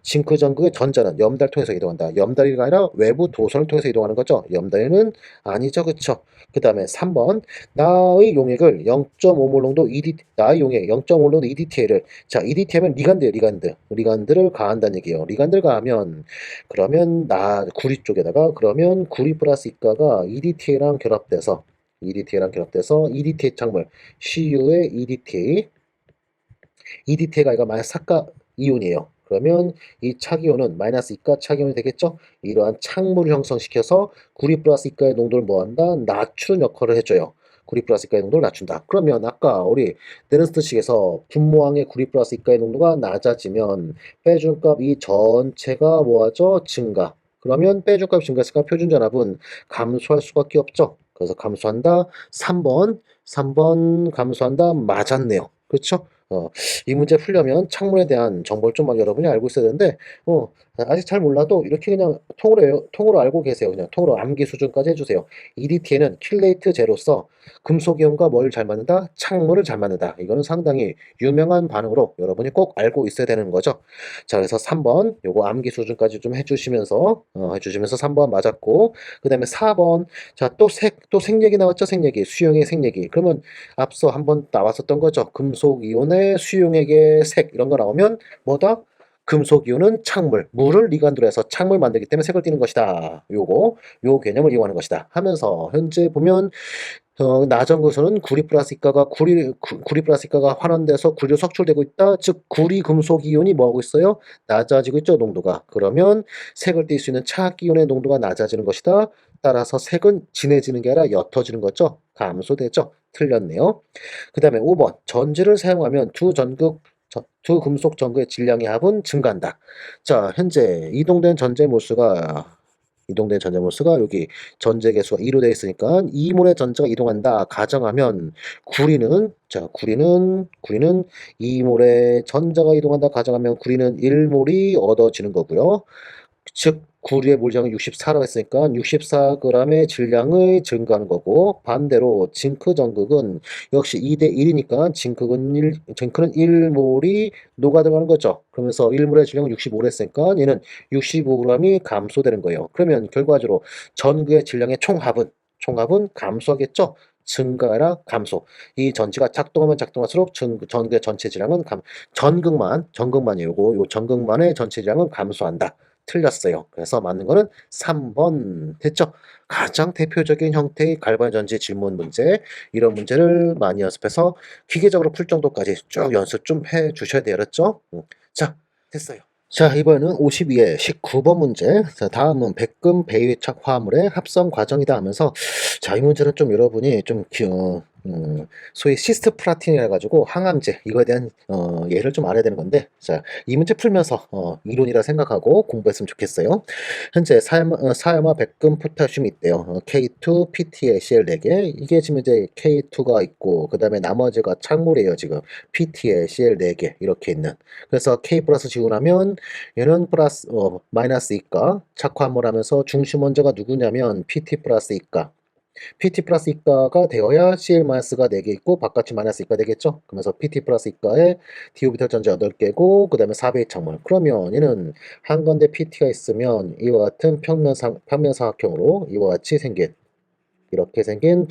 징크 전극의 전자는 염다리를 통해서 이동한다. 염다리가 아니라 외부 도선을 통해서 이동하는 거죠. 염다리는 아니죠. 그쵸? 그 다음에 3번 나의 용액을 0.5몰 농도 나의 용액 0.5몰 농도 EDTA를 자 EDTA면 리간드예요. 리간드를 가한다는 얘기예요. 리간드를 가하면 그러면 구리 쪽에다가 그러면 구리 플러스 이가가 EDTA랑 결합돼서 EDTA 창물 CU의 EDTA가 이거 마이너스 사가 이온이에요. 그러면 이 차기온은 마이너스 이가 차기온이 되겠죠? 이러한 창물을 형성시켜서 구리 플러스 이가의 농도를 뭐한다? 낮추는 역할을 해줘요. 구리 플러스 이가의 농도를 낮춘다. 그러면 아까 우리 네른스트식에서 분모항의 구리 플러스 이가의 농도가 낮아지면 빼준 값 이 전체가 뭐하죠? 증가. 그러면 빼준 값이 증가했으니까 표준 전압은 감소할 수밖에 없죠. 그래서 감소한다. 3번 감소한다. 맞았네요. 그렇죠? 이 문제 풀려면 창문에 대한 정보를 좀 막 여러분이 알고 있어야 되는데, 아직 잘 몰라도 이렇게 그냥 통으로 알고 계세요. 그냥 통으로 암기 수준까지 해주세요. EDTA는 킬레이트 제로서 금속이온과 뭘 잘 맞는다? 창문을 잘 맞는다. 이거는 상당히 유명한 반응으로 여러분이 꼭 알고 있어야 되는 거죠. 자, 그래서 3번, 요거 암기 수준까지 좀 해주시면서 3번 맞았고, 그 다음에 4번, 자, 또 생얘기 나왔죠? 생얘기. 수용의 생얘기. 그러면 앞서 한번 나왔었던 거죠. 금속 이온의 수용액의 색 이런 거 나오면 뭐다? 금속 이온은 창물, 물을 리간드로 해서 창물 만들기 때문에 색을 띠는 것이다. 요 개념을 이용하는 것이다. 하면서 현재 보면 나전구에서는 구리 플러스 이가가 환원돼서 구리로 석출되고 있다. 즉 구리 금속 이온이 뭐하고 있어요? 낮아지고 있죠, 농도가. 그러면 색을 띌 수 있는 차기온의 농도가 낮아지는 것이다. 따라서 색은 진해지는 게 아니라 옅어지는 거죠. 감소되죠. 틀렸네요. 그 다음에 5번 전지를 사용하면 두 금속 전구의 질량의 합은 증가한다. 자, 현재 이동된 전자 몰수가 여기 전제 개수가 2로 되어 있으니까 2몰의 전자가 이동한다 가정하면 구리는 2몰의 전자가 이동한다 가정하면 구리는 1몰이 얻어지는 거고요. 즉 구리의 몰량은 64라고 했으니까 64g의 질량을 증가하는 거고, 반대로 징크 전극은 역시 2대 1이니까 징크는 1몰이 녹아 들어가는 거죠. 그러면서 1몰의 질량은 65를 했으니까 얘는 65g이 감소되는 거예요. 그러면 결과적으로 전극의 질량의 총합은 감소하겠죠. 증가가 아니라 감소. 이 전지가 작동하면 작동할수록 전극의 전체 질량은 전극만이에요. 요 전극만의 전체 질량은 감소한다. 틀렸어요. 그래서 맞는 거는 3번 됐죠? 가장 대표적인 형태의 갈바닉 전지 질문 문제, 이런 문제를 많이 연습해서 기계적으로 풀 정도까지 쭉 연습 좀 해 주셔야 돼요. 알았죠? 자, 됐어요. 자, 이번에는 52의 19번 문제. 자, 다음은 백금 배위착 화물의 합성 과정이다 하면서, 자, 이 문제는 좀 여러분이 소위 시스트프라틴이라 해가지고 항암제 이거에 대한 예를 좀 알아야 되는 건데, 자, 이 문제 풀면서 이론이라 생각하고 공부했으면 좋겠어요. 현재 사야마 백금 포타슘이 있대요. K2 PTACl 4개. 이게 지금 이제 K2가 있고, 그 다음에 나머지가 착물이에요. 지금 PTACl 4개 이렇게 있는. 그래서 K 플러스 지우라면 얘는 마이너스 이가 착화함을 하면서 중심 원자가 누구냐면 PT 플러스 이가. PT 플러스 이가가 되어야 CL-가 4개 있고 바깥이 마이너스 이가 되겠죠? 그러면서 PT 플러스 이가에 디오비탈 전자 8개고 그 다음에 4배의 창문. 그러면 얘는 한 건데 PT가 있으면 이와 같은 평면사각형으로 이와 같이 생긴 이렇게 생긴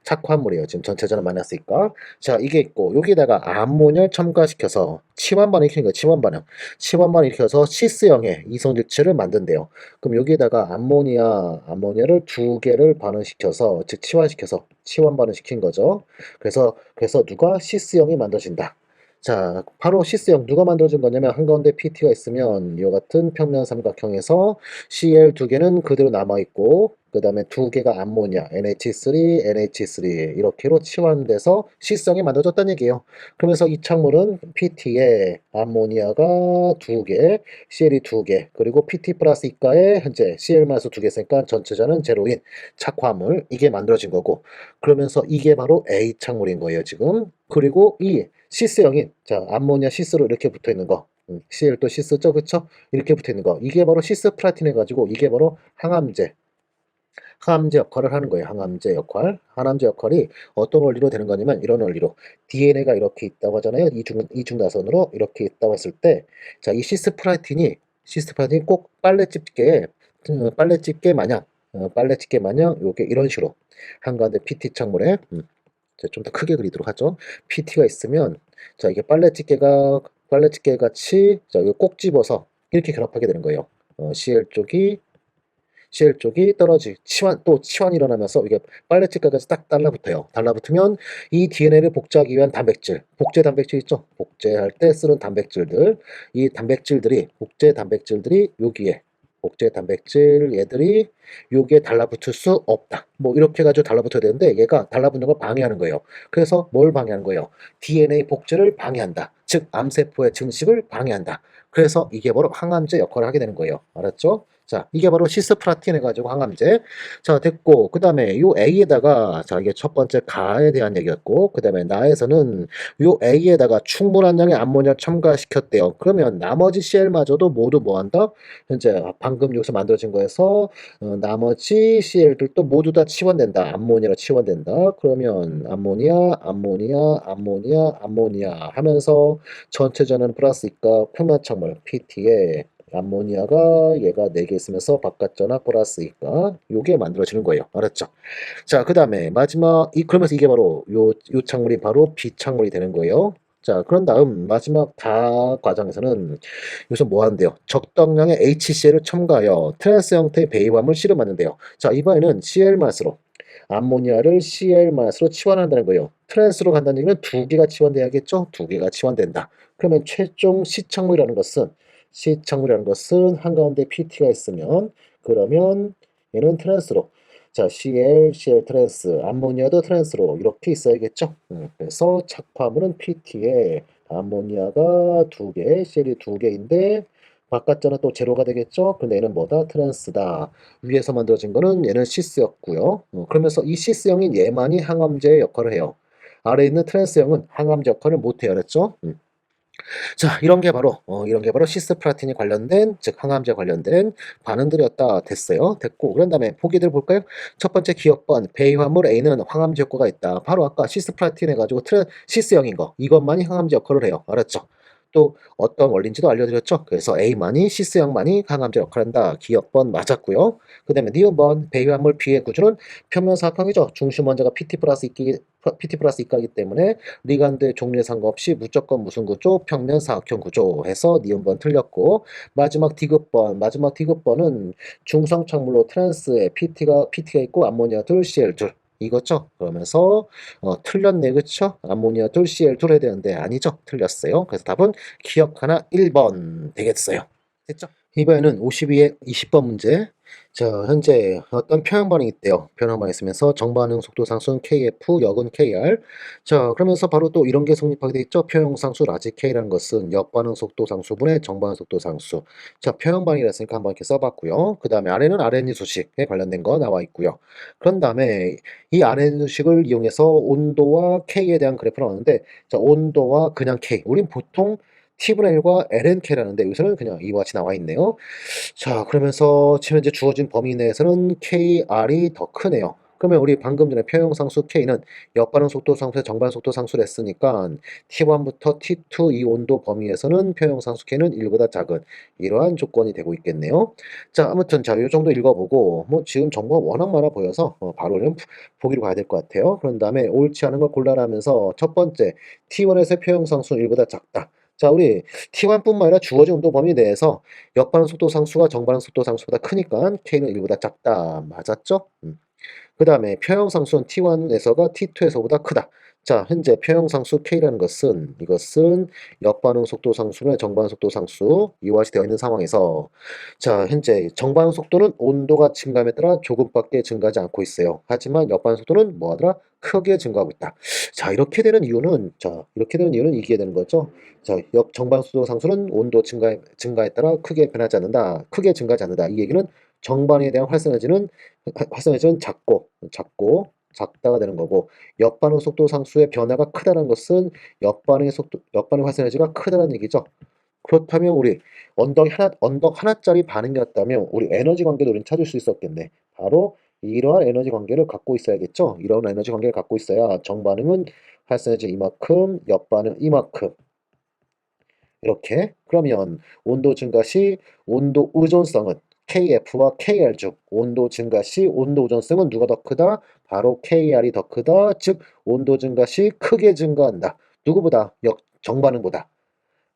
착화물이에요. 지금 전체적으로 마이너스니까. 자, 이게 있고 여기다가 암모니아를 첨가시켜서 치환반응 일으키는 거예요. 치환반응 일으켜서 시스형의 이성질체를 만든대요. 그럼 여기에다가 암모니아를 2개를 반응시켜서 즉 치환시켜서 치환 반응시킨 거죠. 그래서 누가 시스형이 만들어진다. 자, 바로 시스형 누가 만들어준 거냐면 한가운데 PT가 있으면 이와 같은 평면 삼각형에서 Cl 두 개는 그대로 남아 있고 그 다음에 두 개가 암모니아 NH3, NH3 이렇게로 치환돼서 C성이 만들어졌다는 얘기예요. 그러면서 이 창물은 PT에 암모니아가 두 개, Cl이 두 개, 그리고 PT 플러스 이가에 현재 Cl-두 개 있으니까 전체자는 제로인 착화물 이게 만들어진 거고 그러면서 이게 바로 A 창물인 거예요, 지금. 그리고 이 시스형인 자 암모니아 시스로 이렇게 붙어 있는 거 Cl 또 시스죠 그쵸 이렇게 붙어 있는 거 이게 바로 시스 플라틴 해가지고 이게 바로 항암제 역할을 하는 거예요. 항암제 역할 항암제 역할이 어떤 원리로 되는 거냐면 이런 원리로 DNA가 이렇게 있다고 하잖아요. 이중나선으로 이렇게 있다고 했을 때 자 이 시스 플라틴이 꼭 빨래집게 마냥 요게 이런 식으로 한가운데 PT 창물에 좀 더 크게 그리도록 하죠. PT가 있으면 자 이게 빨래집게 같이 자 이거 꼭 집어서 이렇게 결합하게 되는 거예요. CL 쪽이 떨어지 치환이 일어나면서 이게 빨래집게까지 딱 달라붙어요. 달라붙으면 이 DNA를 복제하기 위한 단백질, 복제 단백질 있죠? 복제할 때 쓰는 단백질들, 이 복제 단백질들이 여기에 복제 단백질 얘들이 여기에 달라붙을 수 없다. 뭐 이렇게 가지고 달라붙어야 되는데 얘가 달라붙는 걸 방해하는 거예요. 그래서 뭘 방해하는 거예요? DNA 복제를 방해한다. 즉 암세포의 증식을 방해한다. 그래서 이게 바로 항암제 역할을 하게 되는 거예요. 알았죠? 자, 이게 바로 시스프라틴 해가지고 항암제. 자, 됐고, 그 다음에 요 A에다가, 자, 이게 첫 번째 가에 대한 얘기였고, 그 다음에 나에서는 요 A에다가 충분한 양의 암모니아 첨가시켰대요. 그러면 나머지 CL마저도 모두 뭐 한다? 현재 방금 여기서 만들어진 거에서 나머지 CL들도 모두 다 치환된다. 암모니아로 치환된다. 그러면 암모니아 하면서 전체 전원 플러스 이가 평면창물 PT에 암모니아가 얘가 4개 있으면서 바깥 전압 플러스 이가 요게 만들어지는 거예요. 알았죠? 자, 그 다음에 마지막 그러면서 이게 바로 요 창물이 바로 B창물이 되는 거예요. 자, 그런 다음 마지막 다 과정에서는 여기서 뭐 하는데요? 적당량의 HCl을 첨가하여 트랜스 형태의 배이완을 실험하는데요. 자, 이번에는 CL-로 암모니아를 CL-로 치환한다는 거예요. 트랜스로 간다는 얘기는 두 개가 치환돼야겠죠? 두 개가 치환된다. 그러면 최종 시창물이라는 것은 한가운데 PT가 있으면 그러면 얘는 트랜스로 자 Cl 트랜스 암모니아도 트랜스로 이렇게 있어야겠죠. 그래서 착화물은 PT에 암모니아가 두 개, CL이 두 개인데 바깥전은 또 제로가 되겠죠. 근데 얘는 뭐다? 트랜스다. 위에서 만들어진 거는 얘는 시스였고요. 그러면서 이 시스형인 얘만이 항암제 역할을 해요. 아래에 있는 트랜스형은 항암제 역할을 못해요. 그랬죠? 자, 이런 게 바로 시스프라틴이 관련된, 즉 항암제 관련된 반응들이었다. 됐어요. 됐고, 그런 다음에 보기들 볼까요? 첫 번째 기억번, 배이화물 A는 항암제 효과가 있다. 바로 아까 시스프라틴 해가지고 시스형인 거, 이것만이 항암제 역할을 해요. 알았죠? 또 어떤 원리인지도 알려드렸죠. 그래서 A만이 시스형만이 항암제 역할을 한다. 기억번 맞았고요. 그 다음에 니은번, 배이화물 B의 구조는 평면사각형이죠. 중심 원자가 PT 플러스 이가이기 때문에 리간드 종류에 상관없이 무조건 무슨 구조? 평면 사각형 구조 해서 니은번 틀렸고 마지막 디귿번은 중성 착물로 트랜스에 PT가 있고 암모니아 둘 CL 둘 이거죠. 그러면서 틀렸네 그쵸? 암모니아 둘 CL 둘 해야 되는데 아니죠. 틀렸어요. 그래서 답은 기억 하나 1번 되겠어요. 됐죠? 이번에는 52의 20번 문제. 자, 현재 어떤 평형 반응이 있대요. 평형 반응이 있으면서 정반응 속도 상수는 KF, 역은 KR. 자, 그러면서 바로 또 이런 게 성립하게 돼 있죠. 평형 상수 라지 K라는 것은 역반응 속도 상수분의 정반응 속도 상수. 자, 평형 반응이라 했으니까 한번 이렇게 써봤고요. 그 다음에 아래는 RNA 수식에 관련된 거 나와 있고요. 그런 다음에 이 RNA 수식을 이용해서 온도와 K에 대한 그래프를 나오는데, 자, 온도와 그냥 K. 우린 보통 T분의 1과 LNK라는데 여기서는 그냥 이와 같이 나와 있네요. 자, 그러면서 지금 현재 주어진 범위 내에서는 KR이 더 크네요. 그러면 우리 방금 전에 표형상수 K는 역반응 속도 상수의 정반응 속도 상수를 했으니까 T1부터 T2 이 온도 범위에서는 표형상수 K는 1보다 작은 이러한 조건이 되고 있겠네요. 자, 아무튼 자, 요 정도 읽어보고 뭐 지금 정보가 워낙 많아 보여서 바로는 보기로 가야 될 것 같아요. 그런 다음에 옳지 않은 걸 골라라 하면서 첫 번째 T1에서의 표형상수는 1보다 작다. 자, 우리 T1뿐만 아니라 주어진 온도 범위 내에서 역반응 속도 상수가 정반응 속도 상수보다 크니까 K는 1보다 작다. 맞았죠? 그 다음에 표형 상수는 T1에서가 T2에서보다 크다. 자, 현재 표형상수 K라는 것은 이것은 역반응 속도 상수나 정반응 속도 상수 이와시 되어 있는 상황에서 자, 현재 정반응 속도는 온도가 증가함에 따라 조금밖에 증가하지 않고 있어요. 하지만 역반응 속도는 뭐하더라? 크게 증가하고 있다. 자, 이렇게 되는 이유는 이게 되는 거죠. 자, 정반응 속도 상수는 온도 증가에 따라 크게 변하지 않는다. 크게 증가하지 않는다. 이 얘기는 정반응에 대한 활성 에너지는 작다가 되는 거고 역반응 속도 상수의 변화가 크다는 것은 역반응 활성 에너지가 크다는 얘기죠. 그렇다면 우리 언덕 하나짜리 반응이었다면 우리 에너지 관계도 우리는 찾을 수 있었겠네. 바로 이러한 에너지 관계를 갖고 있어야겠죠. 이런 에너지 관계를 갖고 있어야 정반응은 활성 에너지 이만큼, 역반응 이만큼. 이렇게 그러면 온도 증가 시 온도 의존성은 KF와 KR 중 온도 증가 시 온도 의존성은 누가 더 크다? 바로 KR이 더 크다. 즉 온도 증가 시 크게 증가한다. 누구보다? 정반응보다.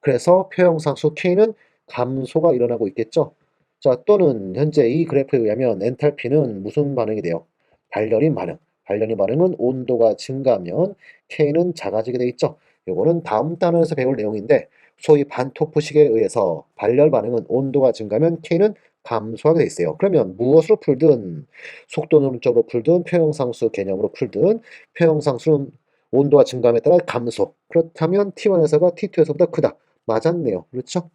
그래서 표형상수 K는 감소가 일어나고 있겠죠. 자, 또는 현재 이 그래프에 의하면 엔탈피는 무슨 반응이 돼요? 발열인 반응. 발열인 반응은 온도가 증가하면 K는 작아지게 돼 있죠. 요거는 다음 단원에서 배울 내용인데 소위 반토프식에 의해서 발열 반응은 온도가 증가하면 K는 감소하게 돼 있어요. 그러면 무엇으로 풀든 속도 논적으로 풀든 표형상수 개념으로 풀든 표형상수는 온도가 증가함에 따라 감소. 그렇다면 T1에서가 T2에서보다 크다. 맞았네요. 그렇죠?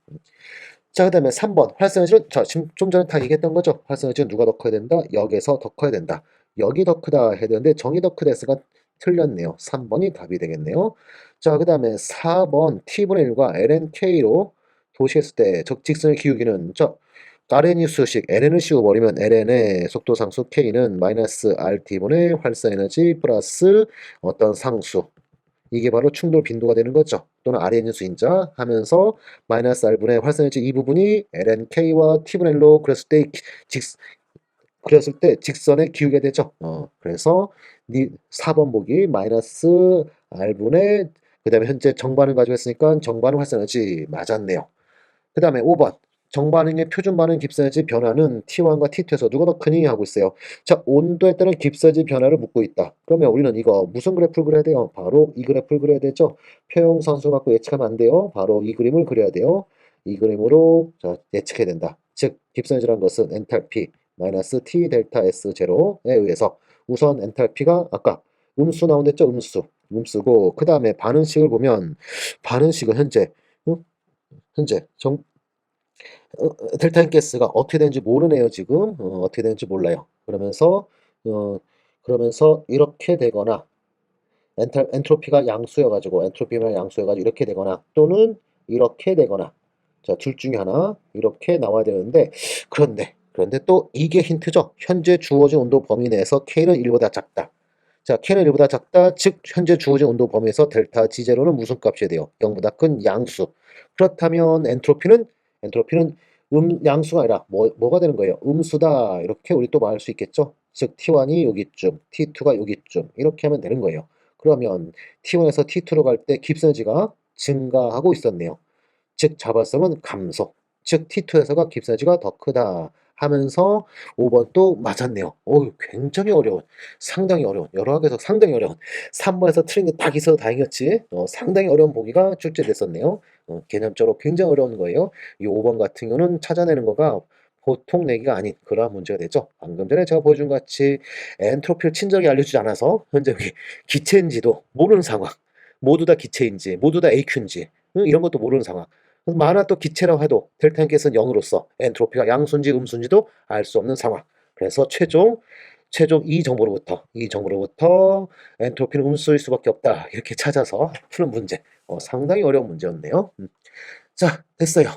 자, 그 다음에 3번. 활성에너지는, 자, 지금 좀 전에 다 얘기했던 거죠. 활성에너지는 누가 더 커야 된다? 역에서 더 커야 된다. 역이 더 크다 해야 되는데, 정이 더 크다 했으니까 틀렸네요. 3번이 답이 되겠네요. 자, 그 다음에 4번. T분의 1과 lnk로 도시했을 때 적직선의 기울기는, RN이 수식, ln을 씌워버리면 ln의 속도상수 k는 마이너스 RT분의 활성에너지 플러스 어떤 상수. 이게 바로 충돌 빈도가 되는 거죠. 또는 RN인 수인자 하면서 마이너스 R분의 활성에너지 이 부분이 LNK와 T분의 1로 그랬을 때 직선의 기울게 되죠. 그래서 4번 보기 마이너스 R분의 그 다음에 현재 정반응 가지고 했으니까 정반응 활성에너지 맞았네요. 그 다음에 5번. 정반응의 표준 반응 깁스에너지 변화는 T1과 T2에서 누가 더 크니 하고 있어요. 자, 온도에 따른 깁스에너지 변화를 묻고 있다. 그러면 우리는 이거 무슨 그래프를 그려야 돼요? 바로 이 그래프를 그려야 되죠. 표형상수 갖고 예측하면 안 돼요. 바로 이 그림을 그려야 돼요. 이 그림으로 자, 예측해야 된다. 즉, 깁스에너지라는 것은 엔탈피 마이너스 T 델타 S 제로에 의해서 우선 엔탈피가 아까 음수 나온댔죠? 음수고 그 다음에 반응식을 보면 반응식은 현재 델타 가스가 어떻게 되는지 모르네요, 지금. 어떻게 되는지 몰라요. 어, 그러면서 이렇게 되거나, 엔트로피가 양수여가지고 이렇게 되거나, 또는 이렇게 되거나, 자, 둘 중에 하나, 이렇게 나와야 되는데, 그런데 또 이게 힌트죠. 현재 주어진 온도 범위 내에서 K는 1보다 작다. 자, K는 1보다 작다. 즉, 현재 주어진 온도 범위에서 델타 G0는 무슨 값이 돼요? 0보다 큰 양수. 그렇다면 엔트로피는 양수가 아니라 뭐가 되는 거예요? 음수다. 이렇게 우리 또 말할 수 있겠죠? 즉, T1이 여기쯤, T2가 여기쯤. 이렇게 하면 되는 거예요. 그러면 T1에서 T2로 갈 때 깁스에너지가 증가하고 있었네요. 즉 자발성은 감소. 즉 T2에서가 깁스에너지가 더 크다 하면서 5번도 맞았네요. 굉장히 어려운, 상당히 어려운, 여러 학에서 상당히 어려운 3번에서 틀린 게 딱 있어서 다행이었지. 상당히 어려운 보기가 출제됐었네요. 개념적으로 굉장히 어려운 거예요. 이 5번 같은 경우는 찾아내는 거가 보통 내기가 아닌 그러한 문제가 되죠. 방금 전에 제가 보여준 것 같이 엔트로피를 친절히 알려주지 않아서 현재 여기 기체인지도 모르는 상황. 모두 다 기체인지, 모두 다 AQ인지 이런 것도 모르는 상황. 만화 또 기체라고 해도 델타 N께서는 0으로서 엔트로피가 양수인지 음수인지도 알 수 없는 상황. 그래서 최종 이 정보로부터 엔트로피는 음수일 수밖에 없다. 이렇게 찾아서 푸는 문제. 상당히 어려운 문제였네요. 자, 됐어요.